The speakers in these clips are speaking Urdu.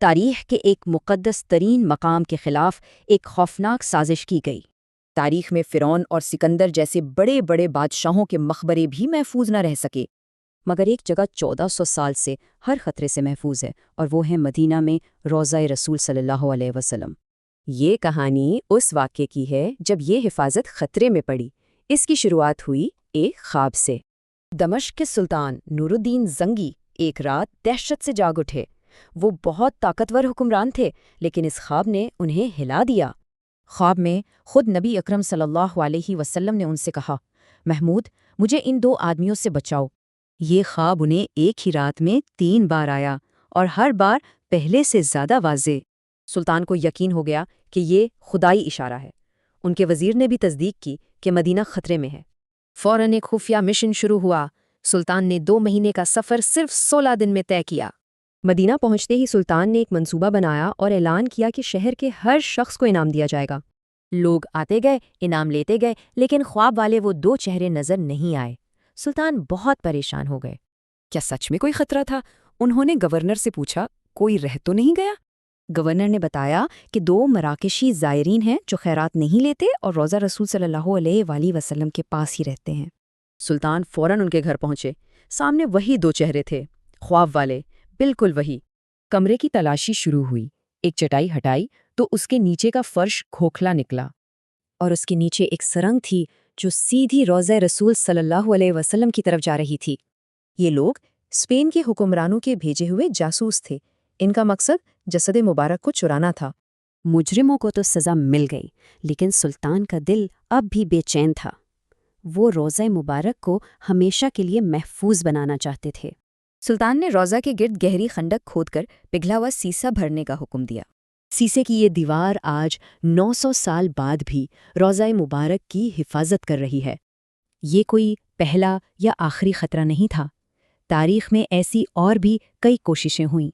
تاریخ کے ایک مقدس ترین مقام کے خلاف ایک خوفناک سازش کی گئی۔ تاریخ میں فرعون اور سکندر جیسے بڑے بڑے بادشاہوں کے مقبرے بھی محفوظ نہ رہ سکے، مگر ایک جگہ 1400 سال سے ہر خطرے سے محفوظ ہے، اور وہ ہے مدینہ میں روضہ رسول صلی اللہ علیہ وسلم۔ یہ کہانی اس واقعے کی ہے جب یہ حفاظت خطرے میں پڑی۔ اس کی شروعات ہوئی ایک خواب سے۔ دمشق کے سلطان نور الدین زنگی ایک رات دہشت سے جاگ اٹھے۔ وہ بہت طاقتور حکمران تھے، لیکن اس خواب نے انہیں ہلا دیا۔ خواب میں خود نبی اکرم صلی اللہ علیہ وسلم نے ان سے کہا، محمود، مجھے ان 2 آدمیوں سے بچاؤ۔ یہ خواب انہیں ایک ہی رات میں 3 بار آیا، اور ہر بار پہلے سے زیادہ واضح۔ سلطان کو یقین ہو گیا کہ یہ خدائی اشارہ ہے۔ ان کے وزیر نے بھی تصدیق کی کہ مدینہ خطرے میں ہے۔ فوراً ایک خفیہ مشن شروع ہوا۔ سلطان نے 2 مہینے کا سفر صرف 16 دن میں طے کیا۔ مدینہ پہنچتے ہی سلطان نے ایک منصوبہ بنایا اور اعلان کیا کہ شہر کے ہر شخص کو انعام دیا جائے گا۔ لوگ آتے گئے، انعام لیتے گئے، لیکن خواب والے وہ 2 چہرے نظر نہیں آئے۔ سلطان بہت پریشان ہو گئے۔ کیا سچ میں کوئی خطرہ تھا؟ انہوں نے گورنر سے پوچھا، کوئی رہ تو نہیں گیا؟ گورنر نے بتایا کہ 2 مراکشی زائرین ہیں جو خیرات نہیں لیتے اور روضہ رسول صلی اللہ علیہ وآلہ وسلم کے پاس ہی رہتے ہیں۔ سلطان فوراً ان کے گھر پہنچے۔ سامنے وہی 2 چہرے تھے، خواب والے، بالکل وہی۔ کمرے کی تلاشی شروع ہوئی۔ ایک چٹائی ہٹائی تو اس کے نیچے کا فرش کھوکھلا نکلا، اور اس کے نیچے ایک سرنگ تھی جو سیدھی روضہ رسول صلی اللہ علیہ وسلم کی طرف جا رہی تھی۔ یہ لوگ اسپین کے حکمرانوں کے بھیجے ہوئے جاسوس تھے۔ ان کا مقصد جسد مبارک کو چرانا تھا۔ مجرموں کو تو سزا مل گئی، لیکن سلطان کا دل اب بھی بے چین تھا۔ وہ روضہ مبارک کو ہمیشہ کے لیے محفوظ بنانا چاہتے تھے۔ سلطان نے روضہ کے گرد گہری خندق کھود کر پگھلا ہوا سیسا بھرنے کا حکم دیا۔ سیسے کی یہ دیوار آج 900 سال بعد بھی روضہ مبارک کی حفاظت کر رہی ہے۔ یہ کوئی پہلا یا آخری خطرہ نہیں تھا۔ تاریخ میں ایسی اور بھی کئی کوششیں ہوئیں،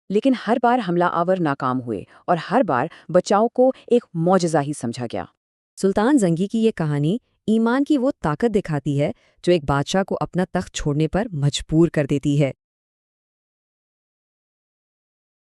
لیکن ہر بار حملہ آور ناکام ہوئے، اور ہر بار بچاؤ کو ایک معجزہ ہی سمجھا گیا۔ سلطان زنگی کی یہ کہانی ایمان کی وہ طاقت دکھاتی ہے جو ایک بادشاہ کو اپنا تخت چھوڑنے پر مجبور کر دیتی ہے۔